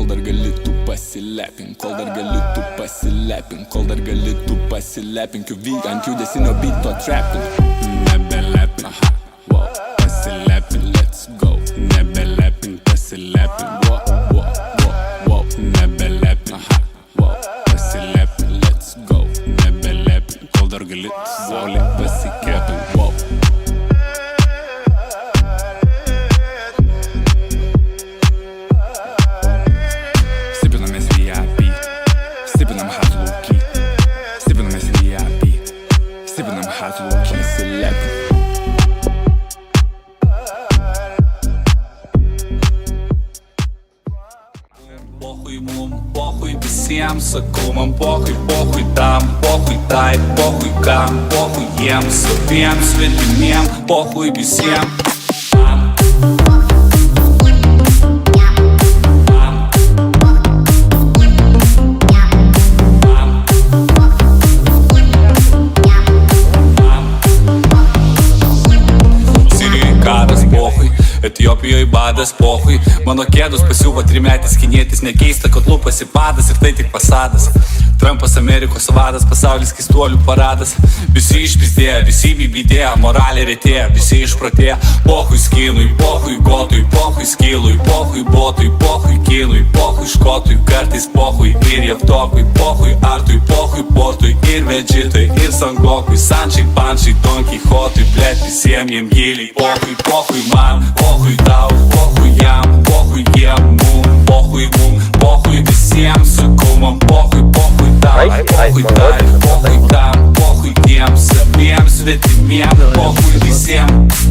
kol dar gali tu pasilepink, kol dar gali tu pasilepink, kol dar gali tu pasilepink, ant judesinio beato trapping. Nebelepink, wow, pasilepink, let's go. Nebelepink, pasilepink, wow, nebelepink, wow, pasilepink, let's go. Nebelepink, kol dar gali saulė pasikėpink, wow. Stipinam hot low-key, stipinamės VIP, stipinam hot low-key, pasilepink. Pohui mum, pohui visiems, sakau man pohui tam, pohui tai, pohui kam, pohui jiems, saviems, svetimiem, pohui visiems. Etiopijoje badas, pohui. Mano kėdus pasiuvo trimetis kinietis. Nekeista, kad lūpas į padas ir tai tik fasadas. Trumpas Amerikos vadas, pasaulis keistuolių paradas. Visi išpizdėja, visi bibidėja, moralė retėja, visi išprotėja. Pohui skinui, pohui gotui, pohui skilui, pohui botui, pohui kinui, pohui škotui, kartais pohui ir javtokui, pohui artui, pohui portui ir vedžitui, ir sangokui, sančiai, pančiai, donkiai, hotui, blėt visiem jiem giliai. Pohui man, pohui tau, pohui jam, pohui jiem mum, pohui visiems, sakau man pohui tau, pohui tai, pohui tam, pohui tiem, saviems, svetimiem, pohui visiems.